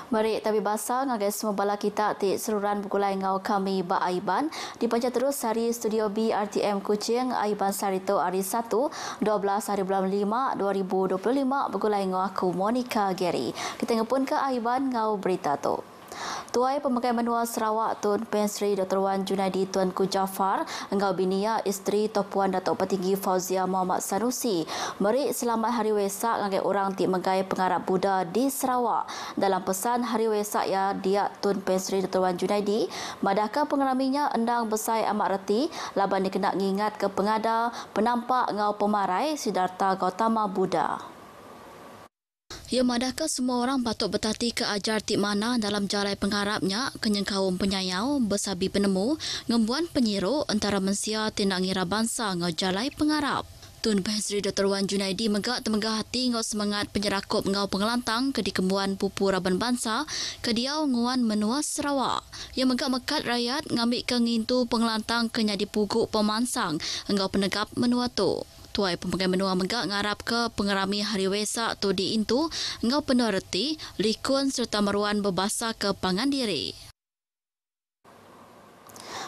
Mari tapi basa ngagai semua bala kita ti seruran bergulai ngau kami ba Aiban di panjat terus hari studio B RTM Kuching Aiban Sarito hari 1 12 hari bulan 5 2025 bergulai ngau aku Monica Gary. Kita ngepun ke Aiban ngau berita tu. Tuai Pemakai Menua Sarawak Tun Pen Sri Dr. Wan Junaidi Tuanku Jaafar engkau binia isteri Topuan Datuk Petinggi Fauzia Muhammad Sanusi meri selamat Hari Wesak ngagai orang ti menggai pengarap Buddha di Sarawak. Dalam pesan Hari Wesak ya dia Tun Pen Sri Dr. Wan Junaidi madaka pengeraminya endang besai amat reti laban dikena ngingat ke pengada penampak ngau pemarai Siddhartha Gautama Buddha. Ya madaka semua orang patut bertati ke ajar tik mana dalam jalan pengharapnya kenyang kaum penyayau bersabi penemu ngembuan penyiru antara mensia tindak ngira bangsa ngau jalan pengharap. Tun Pen Sri Dr. Wan Junaidi megak temegah hati ngau semangat penyerakup ngau pengelantang ke dikembuan pupu raban bangsa ke diau nguan menua Sarawak. Yang megak mekat rakyat ngambil ke ngintu pengelantang ke nyadi puguk pemansang engkau penegap menua tu. Tuai Pemakai Menua megak ngarap ke pengerami Hari Wesak tu di intu engkau penuh reti, likun serta meruan berbasa ke pangan diri.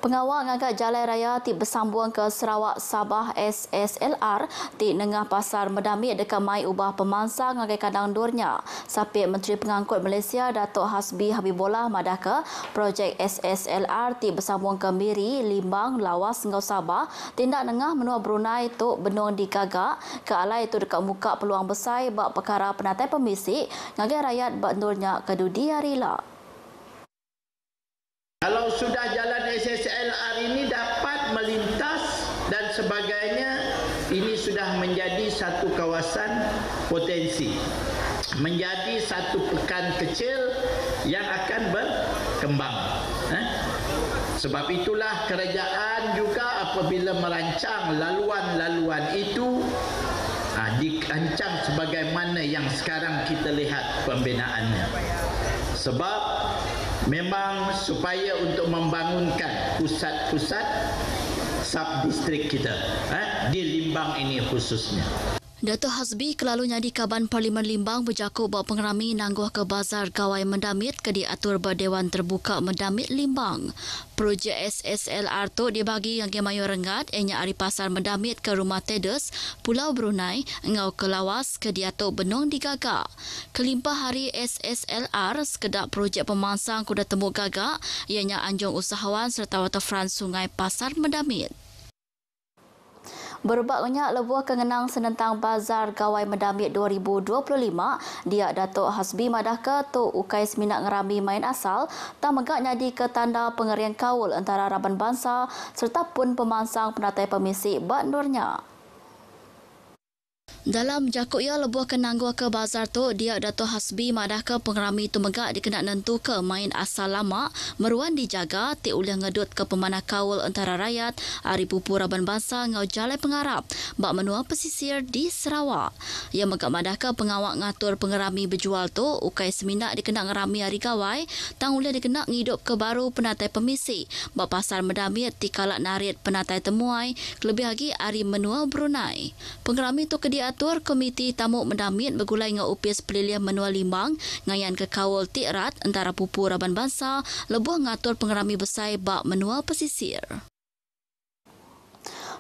Pengawal ngagak jalan raya ti bersambung ke Sarawak Sabah SSLR ti nengah pasar Medamit dekat mai ubah pemansang ngagai kandang durnya. Sapit Menteri Pengangkut Malaysia Datuk Hasbi Habibullah madaka projek SSLR ti bersambung ke Miri, Limbang, Lawas ngau Sabah tindak nengah menua Brunei tu benung digagak ke alai tu dekat muka peluang besar bak perkara penatai pemisik ngagai rakyat bak durnya kedudi harila. Kalau sudah jalan SSLR ini dapat melintas dan sebagainya, ini sudah menjadi satu kawasan potensi. Menjadi satu pekan kecil yang akan berkembang. Sebab itulah kerajaan juga apabila merancang laluan-laluan itu, dirancang sebagaimana yang sekarang kita lihat pembinaannya. Sebab memang supaya untuk membangunkan pusat-pusat sub-distrik kita di Limbang ini khususnya. Datuk Hasbi kelalunya di Kaban Parlimen Limbang berjakuk bahawa pengerami nangguh ke Bazar Gawai Mendamit ke diatur berdewan terbuka Mendamit Limbang. Projek SSLR tu dibagi yang gemayu rengat enya ari pasar Mendamit ke Rumah Tedes, Pulau Brunei, engau ke Lawas ke diatur benung digagak. Kelimpah hari SSLR sekedar projek pemansang kuda temu gagak ianya anjung usahawan serta waterfront Sungai Pasar Mendamit. Berbaknya lebuh kengenang senentang Bazar Gawai Mendamit 2025, dia Datuk Hasbi madaka tu ukai seminat ngerami main asal, tak megak nyadi ke tanda pengerian kaul antara raban bangsa serta pun pemansang penatai pemisik bak nurnya. Dalam jakuk ia lebuh kenanggua ke bazar tu, dia Datuk Hasbi madaka pengerami tu megak dikena nentu ke main asal lama, meruan dijaga, ti uliah ngedut ke pemanah kaul antara rakyat, ari pupu raban bangsa ngau jalai pengarap, bak menua pesisir di Sarawak. Ia megak madaka pengawak ngatur pengerami berjual tu, ukai seminat dikena ngerami hari gawai, tang uliah dikena ngidup ke baru penatai pemisik, bak pasar Mendamit ti kalak narit penatai temuai, kelebih lagi ari menua Brunei. Pengerami tu kedia atur Komiti Tamu Mendamit bergulai dengan upis pelilihan menua Limbang ngayan ke kawal tikrat antara pupu raban bangsa lebuh ngatur pengerami besar bak menua pesisir.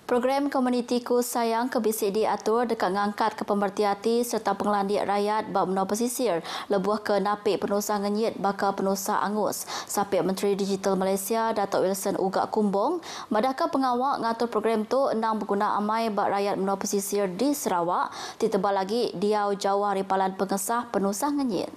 Program Komunitiku Sayang Kebisik diatur dekat ngangkat ke pemerhati serta pengelandik rakyat bak menua pesisir lebuh ke napik penusah ngenyit bakal penusah angus. Sapit Menteri Digital Malaysia Datuk Wilson Ugak Kumbong madaka pengawak ngatur program tu endang berguna amai bak rakyat menua pesisir di Sarawak ditebal lagi diau jauh haripalan pengesah penusah ngenyit.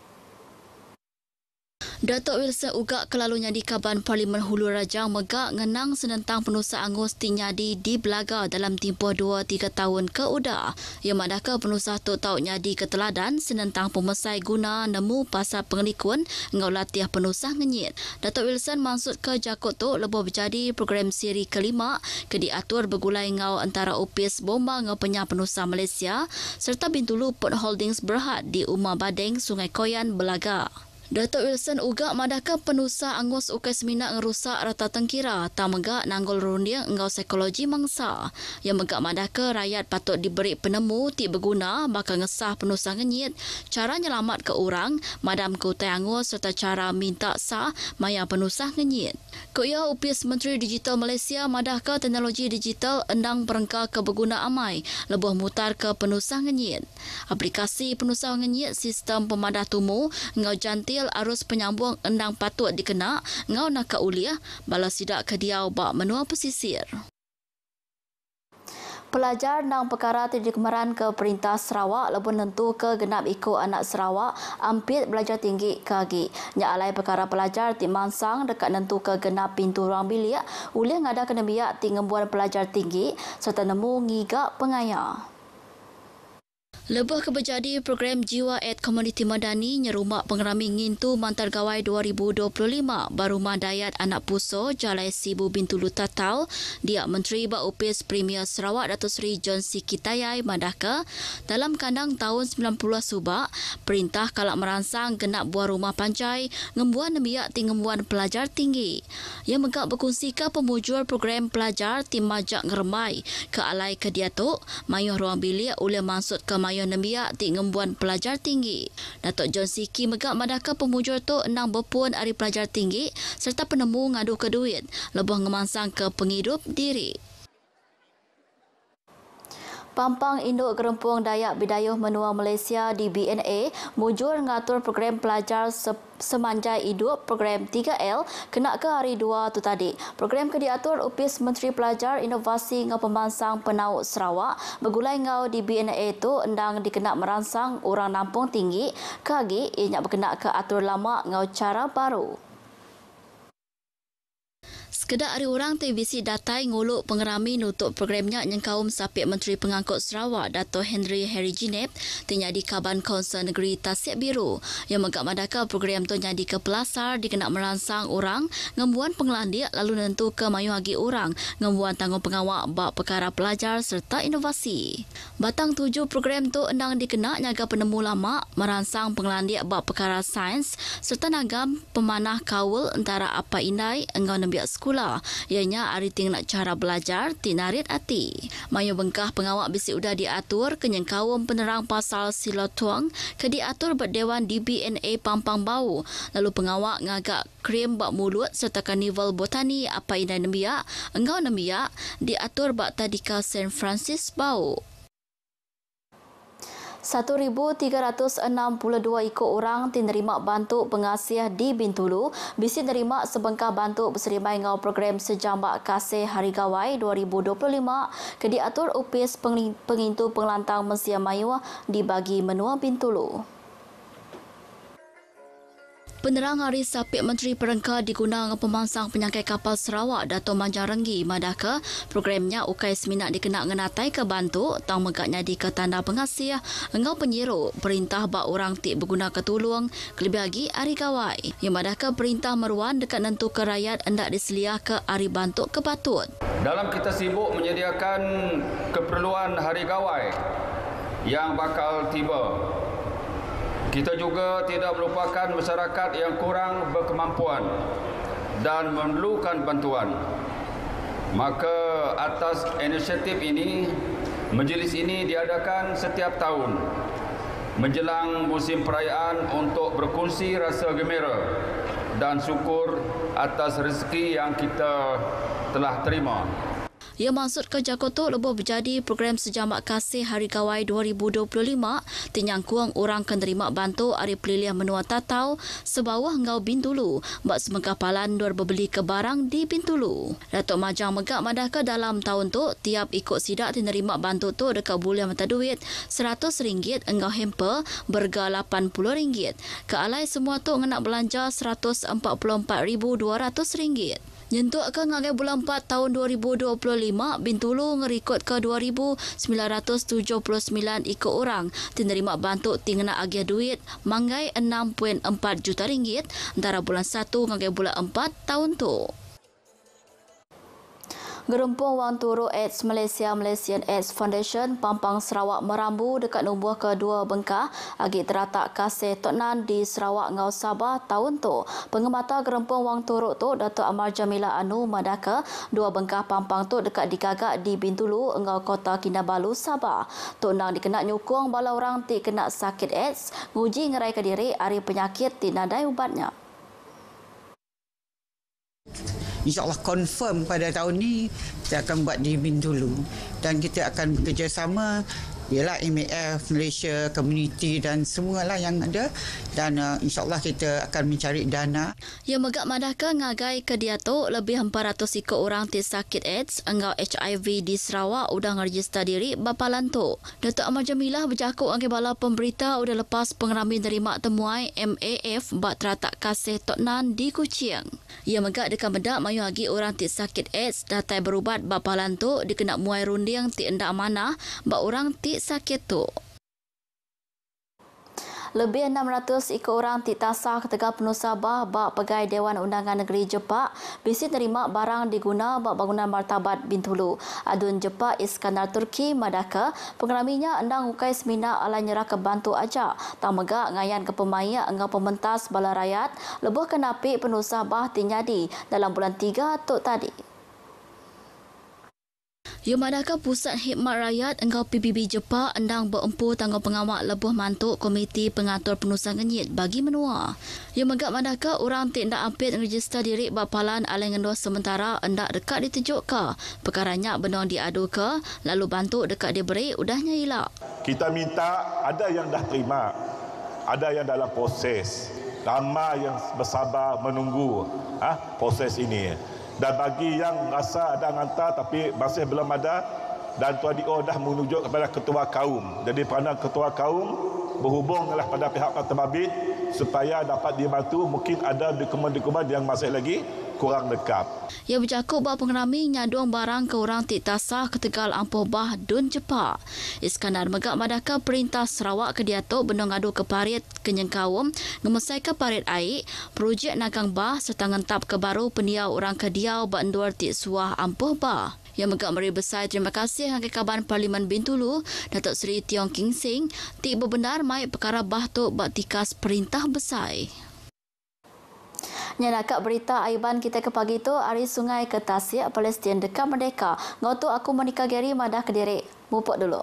Datuk Wilson Ugak kelalunya di Kaban Parlimen Hulu Rajang megak ngenang senentang penusah angus tinyadi di Belaga dalam tempoh 2-3 tahun ke udah. Ia madaka penusah tu tau nyadi keteladan senentang pemesai guna nemu pasal pengelikun ngau latih penusah ngenyit. Datuk Wilson maksud ke jakut tu lebih berjadi program siri kelima ke diatur bergulai ngau antara upis bomba ngau penyah penusah Malaysia serta Bintulu Port Holdings Berhad di Umar Badeng, Sungai Koyan, Belaga. Datuk Wilson ugak madaka penusa angus ukai seminak ngerusak rata tengkira tak megak nanggul runding engau psikologi mangsa. Yang megak madaka rakyat patut diberi penemu ti berguna bakal ngesah penusa ngenyit cara nyelamat ke orang madam ke utai angus serta cara minta sah maya penusa ngenyit. Kuya Upis Menteri Digital Malaysia madaka teknologi digital endang perengka ke berguna amai lebuh mutar ke penusa ngenyit. Aplikasi penusa ngenyit sistem pemadah tumu engau janti arus penyambung endang patut dikena ngau nak ke uliah balas sidak ke diau bak menua pesisir. Pelajar nang perkara dikemaran ke Perintah Sarawak lebih nentu ke genap ikut anak Sarawak ampit belajar tinggi kagi. Nya alai perkara pelajar ti mansang dekat nentu ke genap pintu ruang bilik ulih ngada kena biak ti ngembuan pelajar tinggi serta nemu ngigak pengaya. Lebih kebejadi program Jiwa Ed Komuniti Madani nyerumak pengerami ngintu Mantar Gawai 2025 Barumah Dayat Anak Puso Jalai Sibu Bintulu Tatau dia Menteri Bak Upis Premier Sarawak Datuk Seri John C. Kitayai madaka dalam kandang tahun 90 subak perintah kalak merangsang genap buah rumah pancai ngembuan nemiak ti ngembuan pelajar tinggi yang megak berkongsi ke pemujur program pelajar tim majak ngeremai ke alai ke diatuk mayuh ruang bilik oleh maksud ke mayuh nembiak ti ngembuan pelajar tinggi. Datuk John Siki megak madaka pemujur tu enang berpun ari pelajar tinggi serta penemu ngadu ke duit lebuh ngemansang ke penghidup diri. Pampang Induk Gerempung Dayak Bidayuh Menua Malaysia di BNA mujur ngatur program pelajar semanjai hidup program 3L kena ke hari 2 tu tadi. Program ke diatur Upis Menteri Pelajar Inovasi ngau Pemansang Penau Sarawak bergulai ngau di BNA tu endang dikenal merangsang orang nampung tinggi kagi ianya berkenal ke atur lama ngau cara baru. Sekedar hari orang TVC datai nguluk pengerami nutup programnya yang kaum sapik Menteri Pengangkut Sarawak Dato' Henry Harry Jinep terjadi Kaban Kaunsil Negeri Tasik Biru yang megak madaka program tu jadi ke pelasar dikenak merangsang orang ngembuan penglandik lalu nentu ke mayu hagi orang ngembuan tanggung pengawak bak perkara pelajar serta inovasi. Batang 7 program tu endang dikenak nyaga penemu lama merangsang penglandik bak perkara sains serta nagam pemanah kaul antara apa indai engau nembiak sekolah ianya ari ting nak cara belajar tinarit ati. Mayu bengkah pengawak bisi udah diatur kenyang kaum penerang pasal sila tuang ke diatur buat Dewan DBNA Pampang Bau lalu pengawak ngagak krim bak mulut serta karnival botani apa indai nembiak engau nembiak diatur bak tadika St. Francis Bau. 1,362 ikut orang tinerima bantuk pengasih di Bintulu bisi nerima sebengkah bantuk berserimai ngau program Sejambak Kasih Hari Gawai 2025 ke diatur Upis Pengintu Pengelantang Mesia Mayu dibagi menua Bintulu. Penerang Hari Sapik Menteri Perengka diguna dengan pemangsang penyangkai kapal Sarawak Dato' Manjang Renggi madaka programnya ukai seminak dikenak ngenatai ke bantu tang megaknya di ke tanda pengasih engau penyiru perintah bak orang tik berguna ketulung kelebih lagi hari gawai yang madaka perintah meruan dekat nentu ke rakyat hendak diseliah ke hari bantu ke patut. Dalam kita sibuk menyediakan keperluan hari gawai yang bakal tiba, kita juga tidak melupakan masyarakat yang kurang berkemampuan dan memerlukan bantuan. Maka atas inisiatif ini, majlis ini diadakan setiap tahun menjelang musim perayaan untuk berkongsi rasa gembira dan syukur atas rezeki yang kita telah terima. Ia maksud ke Jakoto lebih berjadi program Sejambak Kasih Hari Gawai 2025 tinyang kuang orang akan terima bantu hari pelilihan menua tatau sebawah ngau Bintulu bak semengkah palan dua berbeli ke barang di Bintulu. Datuk Majang megak madaka dalam tahun tu tiap ikut sidak dinerima bantu tu dekat boleh mata duit RM100 engau hamper berga RM80 ke alai semua tu ngenak belanja RM144,200. Nyentuk ke ngagai bulan 4 tahun 2025, Bintulu ngerikut ke 2,979 ikut orang menerima bantu tinggal agih duit manggai RM6.4 juta antara bulan 1 ngagai bulan 4 tahun tu. Gerempung Wang Turut AIDS Malaysia Malaysian AIDS Foundation Pampang Sarawak merambu dekat nubuh kedua bengkah agi teratak kasih Tok Nan di Sarawak ngau Sabah tahun tu. Pengemata gerempung Wang Turut tu Datuk Amar Jamila Anu madaka dua bengkah pampang tu dekat digagak di Bintulu ngau Kota Kinabalu Sabah. Tok Nan dikena nyukung bala orang ti kena sakit AIDS nguji ngerai ke diri ari penyakit tinadai ubatnya. InsyaAllah confirm pada tahun ni kita akan buat di Bintulu dan kita akan bekerjasama ialah MAF, Malaysia, community dan semualah yang ada dan insyaAllah kita akan mencari dana. Ia megak madaka ngagai ke dia tu lebih 400 ikut orang ti sakit AIDS engau HIV di Sarawak udah ngerejista diri bapalan tu. Datuk Amar Jamilah berjakuk angin bala pemberita udah lepas pengerami nerima temuai MAF bak teratak kasih Tok Nan di Kuching. Ia megak dekat medak mayu lagi orang ti sakit AIDS datai berubat bapalan tu dikena muai runding ti endak mana bak orang ti sakit tu. Lebih 600 ikut orang ti tasah ketegak penuh Sabah bak pegai Dewan Undangan Negeri Jepak bisi terima barang diguna bak bangunan martabat Bintulu. Adun Jepak Iskandar Turki madaka pengeraminya endang ukai semina ala nyerah ke bantu aja. Tang megak ngayan ke pemain engau pementas bala rakyat lebuh kenapi penuh Sabah tinyadi dalam bulan 3 tok tadi. Ia madaka Pusat Khidmat Rakyat engkau PBB Jepak endang berempu tanggung pengawal lebuh mantuk Komiti Pengatur Penusan Ngenyit bagi menua. Ia megak madaka orang tik ndak ampit register diri bapalan alai ngendua sementara endak dekat ditujuk ke. Perkaranya benong diadu ke lalu bantu dekat diberi udahnya hilak. Kita minta ada yang dah terima, ada yang dalam proses. Ramai yang bersabar menunggu proses ini. Dan bagi yang rasa ada hantar tapi masih belum ada dan Tuan DO dah menunjuk kepada ketua kaum. Jadi peranan ketua kaum berhubunglah pada pihak Partababit supaya dapat dibantu. Mungkin ada dokumen-dokumen yang masih lagi kurang lengkap. Ia bercakap bahawa pengerami nyadung barang ke orang tik tasah ketegal ampuh bah Dun Jepak. Iskandar megak madaka perintah Sarawak ke diatuk benong ngadu ke parit kenyang kaum ngemesai ke parit air projek nagang bah serta ngentap ke baru pendiau orang ke diau bak endur tik suah ampuh bah. Yang megak meri besar terima kasih hangkai Kaban Parlimen Bintulu Datuk Seri Tiong King Sing tik berbenar mai perkara bah tu bak tikas perintah besar. Nyanakat berita aiban kita ke pagi tu ari sungai ke Tasik Palestin dekat Merdeka. Ngotu aku Monica Gary madah ke diri. Mupuk dulu.